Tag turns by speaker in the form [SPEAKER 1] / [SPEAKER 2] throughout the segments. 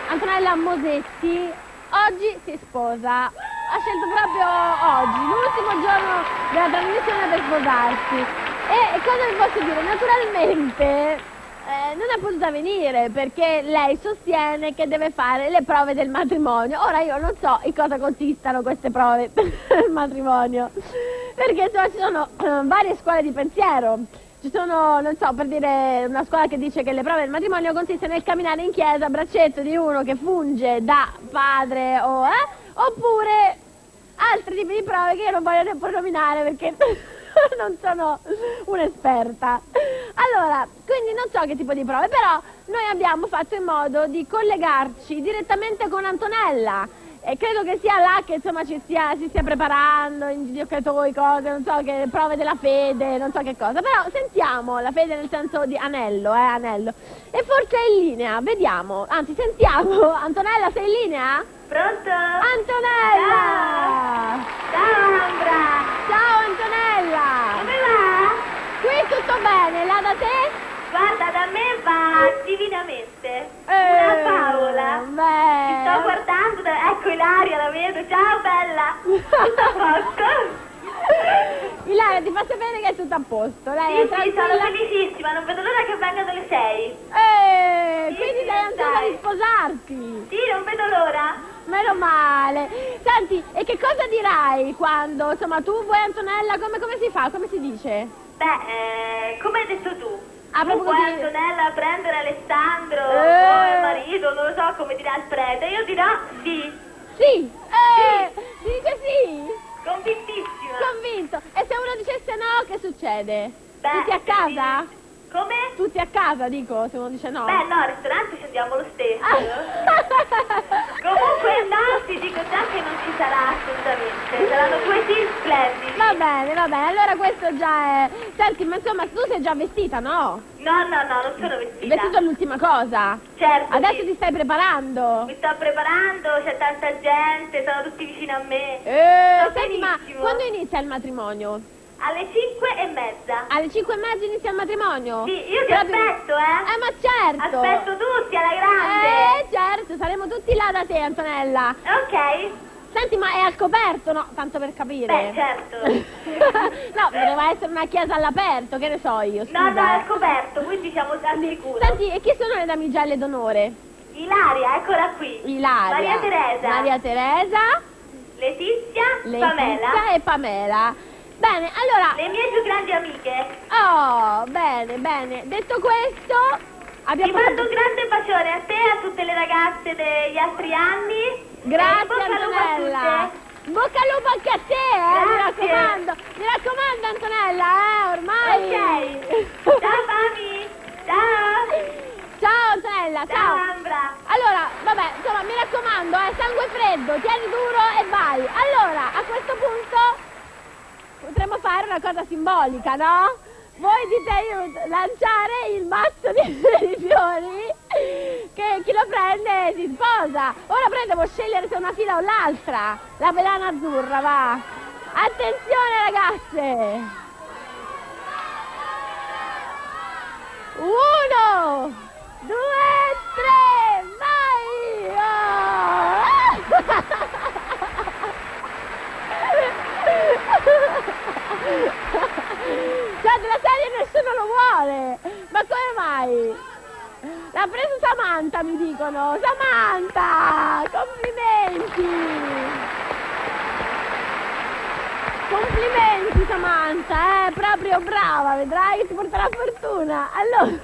[SPEAKER 1] Antonella Mosetti oggi si sposa. Ha scelto proprio oggi, l'ultimo giorno della trasmissione per sposarsi. E cosa vi posso dire? Naturalmente non è potuta venire perché lei sostiene che deve fare le prove del matrimonio. Ora io non so in cosa consistano queste prove del matrimonio, perché insomma ci sono varie scuole di pensiero. Ci sono, non so, per dire, una scuola che dice che le prove del matrimonio consistono nel camminare in chiesa a braccetto di uno che funge da padre oppure altri tipi di prove che io non voglio neppure nominare perché non sono un'esperta. Allora, quindi non so che tipo di prove, però noi abbiamo fatto in modo di collegarci direttamente con Antonella. E credo che sia là che insomma si stia preparando in giocatori, cose, non so, che prove della fede, non so che cosa, però sentiamo la fede nel senso di anello, anello. E forse è in linea, vediamo, anzi sentiamo. Antonella, sei in linea?
[SPEAKER 2] Pronto?
[SPEAKER 1] Antonella!
[SPEAKER 2] Ciao Ambra!
[SPEAKER 1] Ciao Antonella!
[SPEAKER 2] Come va?
[SPEAKER 1] Qui tutto bene, là da te?
[SPEAKER 2] Guarda, da me va divinamente. Una favola. Ti sto guardando, ecco Ilaria, la vedo. Ciao bella. Tutto a posto?
[SPEAKER 1] Ilaria, ti fa sapere che è tutto a posto. Lei è
[SPEAKER 2] Sì, sono felicissima, non vedo l'ora che vengano le 6.
[SPEAKER 1] Quindi sei ansiosa di sposarti?
[SPEAKER 2] Sì, non vedo l'ora.
[SPEAKER 1] Meno male. Senti, e che cosa dirai quando, insomma, tu vuoi Antonella, come si fa? Come si dice?
[SPEAKER 2] Beh, come hai detto tu.
[SPEAKER 1] Ah,
[SPEAKER 2] Tu
[SPEAKER 1] proprio
[SPEAKER 2] vuoi
[SPEAKER 1] così.
[SPEAKER 2] Antonella prendere Alessandro come marito, non lo so come dirà il prete. Io dirò sì.
[SPEAKER 1] Sì. Dice sì.
[SPEAKER 2] Convintissima.
[SPEAKER 1] Convinto. E se uno dicesse no, che succede?
[SPEAKER 2] Beh,
[SPEAKER 1] Tutti a casa?
[SPEAKER 2] Come?
[SPEAKER 1] Tutti a casa, dico, se uno dice no.
[SPEAKER 2] Beh, no, al ristorante ci andiamo lo stesso. Comunque, no, ti dico già che non ci sarà assolutamente. Saranno due sì splendidi.
[SPEAKER 1] Va bene, allora questo già è... Senti, ma insomma, tu sei già vestita, no?
[SPEAKER 2] No, non sono vestita.
[SPEAKER 1] Il vestito è l'ultima cosa.
[SPEAKER 2] Certo.
[SPEAKER 1] Adesso
[SPEAKER 2] sì.
[SPEAKER 1] ti stai preparando.
[SPEAKER 2] Mi sto preparando, c'è tanta gente, sono tutti vicino a me.
[SPEAKER 1] Senti, ma quando inizia il matrimonio?
[SPEAKER 2] Alle 5:30.
[SPEAKER 1] Alle 5:30 inizia il matrimonio?
[SPEAKER 2] Sì, io ti aspetto,
[SPEAKER 1] ma certo!
[SPEAKER 2] Aspetto tutti, alla grande!
[SPEAKER 1] Certo, saremo tutti là da te, Antonella.
[SPEAKER 2] Ok.
[SPEAKER 1] Senti, ma è al coperto, no? Tanto per capire.
[SPEAKER 2] Beh, certo.
[SPEAKER 1] No, doveva essere una chiesa all'aperto, che ne so io, scusa.
[SPEAKER 2] No, al coperto, quindi siamo al sicuro.
[SPEAKER 1] Senti, e chi sono le damigelle d'onore?
[SPEAKER 2] Ilaria, eccola qui.
[SPEAKER 1] Ilaria. Maria Teresa.
[SPEAKER 2] Letizia,
[SPEAKER 1] Pamela. E Pamela. Bene, allora...
[SPEAKER 2] Le mie più grandi amiche.
[SPEAKER 1] Oh, bene. Detto questo,
[SPEAKER 2] Ti mando un grande bacione a te e a tutte le ragazze degli altri anni.
[SPEAKER 1] Grazie,
[SPEAKER 2] Antonella.
[SPEAKER 1] Bocca al lupo anche a te, mi raccomando, Antonella, ormai.
[SPEAKER 2] Ok. Ciao, Mami. Ciao.
[SPEAKER 1] Ciao, Antonella, ciao.
[SPEAKER 2] Ambra.
[SPEAKER 1] Allora, vabbè, insomma, mi raccomando, sangue freddo, tieni duro e vai. Allora, a questo punto... potremmo fare una cosa simbolica, no? Voi dite io lanciare il mazzo di fiori che chi lo prende si sposa. Ora può scegliere se una fila o l'altra. La pelana azzurra, va. Attenzione ragazze. 1, 2, 3, vai! Cioè della serie nessuno lo vuole. Ma come mai? L'ha preso Samantha, mi dicono. Samantha, complimenti. Complimenti Samantha, proprio brava, vedrai che ti porterà fortuna. Allora,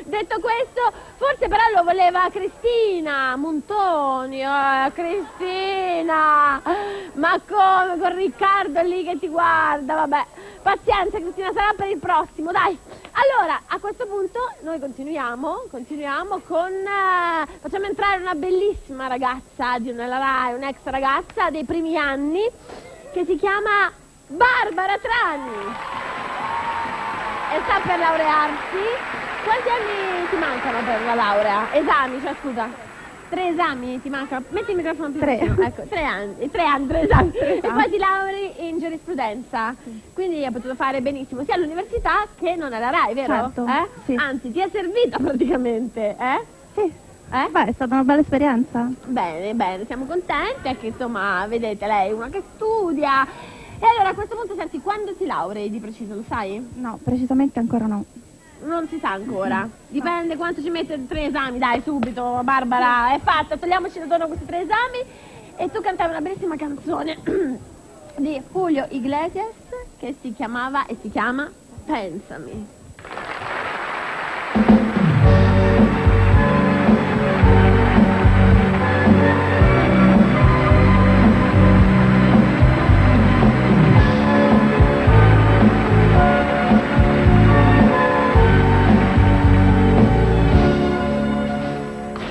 [SPEAKER 1] detto questo, forse però lo voleva Cristina Montoni, Cristina, ma come, con Riccardo lì che ti guarda, vabbè, pazienza Cristina, sarà per il prossimo, dai. Allora, a questo punto noi continuiamo con, facciamo entrare una bellissima ragazza di una Rai, un'ex ragazza dei primi anni, che si chiama Barbara Trani e sta per laurearsi. Quanti anni ti mancano per la laurea? Esami, cioè scusa, 3 esami ti mancano? Metti il microfono più vicino. Ecco, 3 anni, 3 esami. E poi ti laurei in giurisprudenza, quindi hai potuto fare benissimo sia all'università che non alla Rai, vero?
[SPEAKER 3] Certo, sì.
[SPEAKER 1] Anzi, ti è servita praticamente,
[SPEAKER 3] Sì. Beh, è stata una bella esperienza.
[SPEAKER 1] Bene, bene, siamo contenti, anche insomma, vedete, lei è una che studia. E allora a questo punto, senti, quando ti laurei di preciso, lo sai?
[SPEAKER 3] No, precisamente ancora no.
[SPEAKER 1] Non si sa ancora, dipende quanto ci mette 3 esami, dai, subito, Barbara, è fatta, togliamoci da torno questi 3 esami. E tu cantavi una bellissima canzone di Julio Iglesias che si chiamava e si chiama Pensami.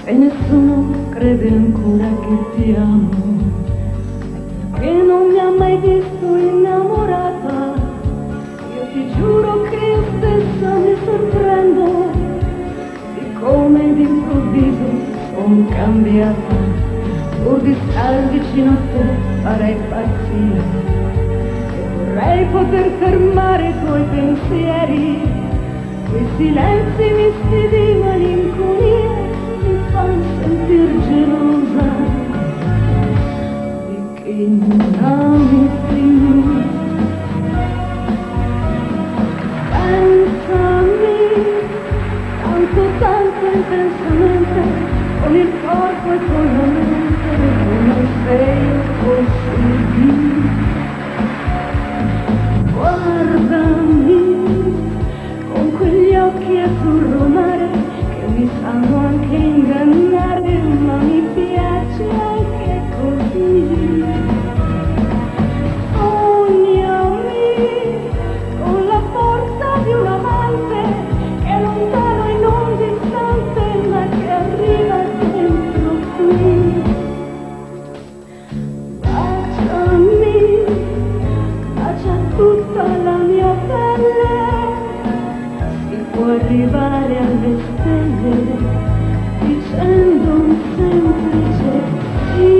[SPEAKER 4] E nessuno crede ancora che ti amo, perché non mi ha mai visto innamorata. Io ti giuro che io stessa mi sorprendo di come d'improvviso sono cambiata. Pur di star vicino a te farei pazzia e vorrei poter fermare i tuoi pensieri. Quei silenzi misti di malinconia mi fanno sentir gelosa di chi non ami più. Pensami tanto intensamente, con il corpo e con la mente, come sei possibile. Guardami con quegli occhi azzurro mare che mi sanno anche ingannare, ma mi piace anche così. Sognami con la forza di un amante che è lontano e non distante, ma che arriva dentro qui. Baciami, bacia tutta la mia pelle, può arrivare alle stelle dicendo un semplice sì.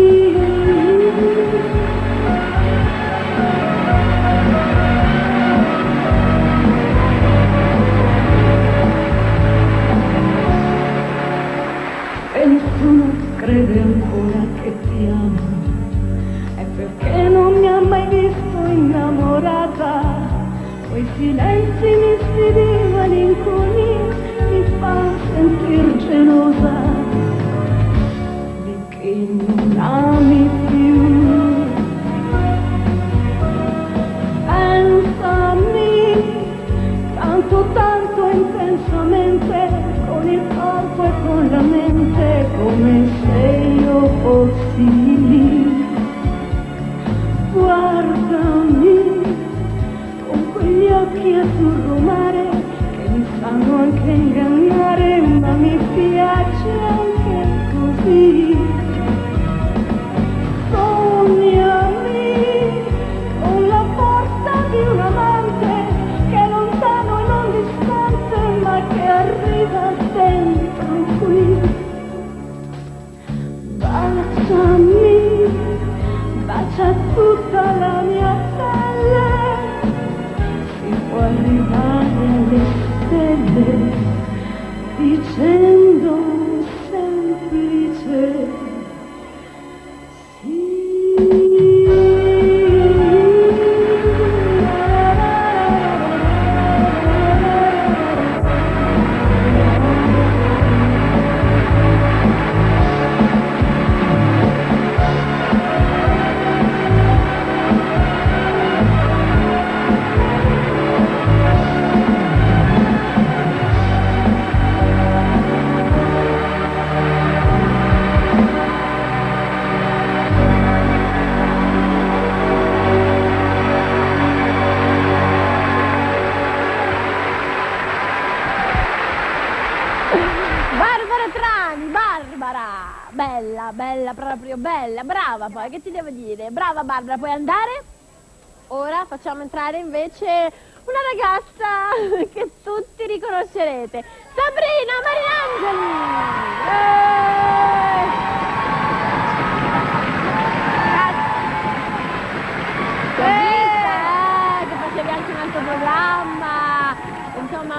[SPEAKER 4] E nessuno crede ancora che ti amo, è perché non mi ha mai visto innamorata. Quei silenzi misti di malinconia mi fanno sentir gelosa di chi non ami più. Pensami tanto intensamente, con il corpo e con la mente, come se io fossi lì. Guardami con quegli occhi azzurro mare che mi sanno anche ingannare, ma mi piace anche così. Sognami con la forza di un amante che è lontano e non distante, ma che arriva dentro qui. Baciami, bacia tutta la mia pelle, può arrivare alle stelle dicendo un semplice sì.
[SPEAKER 1] Bella, proprio bella, brava poi, che ti devo dire? Brava Barbara, puoi andare? Ora facciamo entrare invece una ragazza che tutti riconoscerete, Sabrina Mariangeli! Che facevi anche un altro programma, insomma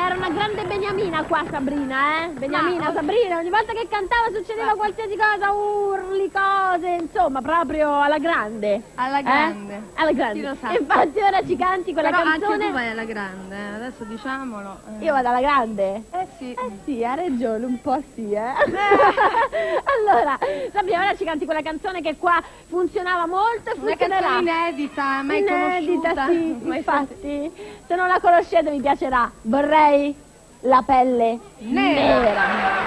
[SPEAKER 1] era una grande beniamina qua qua Sabrina, Beniamina,
[SPEAKER 3] Ma-
[SPEAKER 1] Sabrina, ogni volta che cantava succedeva qualsiasi cosa, urli, cose, insomma, proprio alla grande.
[SPEAKER 3] Alla grande.
[SPEAKER 1] Alla grande.
[SPEAKER 3] Chi lo sa.
[SPEAKER 1] Infatti ora ci canti quella
[SPEAKER 3] Però
[SPEAKER 1] canzone.
[SPEAKER 3] anche tu vai alla grande, adesso diciamolo.
[SPEAKER 1] Io vado alla grande?
[SPEAKER 3] Sì.
[SPEAKER 1] Sì, ha ragione, un po' sì, Allora, Sabrina, ora ci canti quella canzone che qua funzionava molto e
[SPEAKER 3] Una
[SPEAKER 1] funzionerà.
[SPEAKER 3] canzone inedita, mai
[SPEAKER 1] Inedita,
[SPEAKER 3] conosciuta.
[SPEAKER 1] sì,
[SPEAKER 3] mai
[SPEAKER 1] infatti, se non la conoscete mi piacerà. Vorrei la pelle
[SPEAKER 3] Nera.
[SPEAKER 1] nera.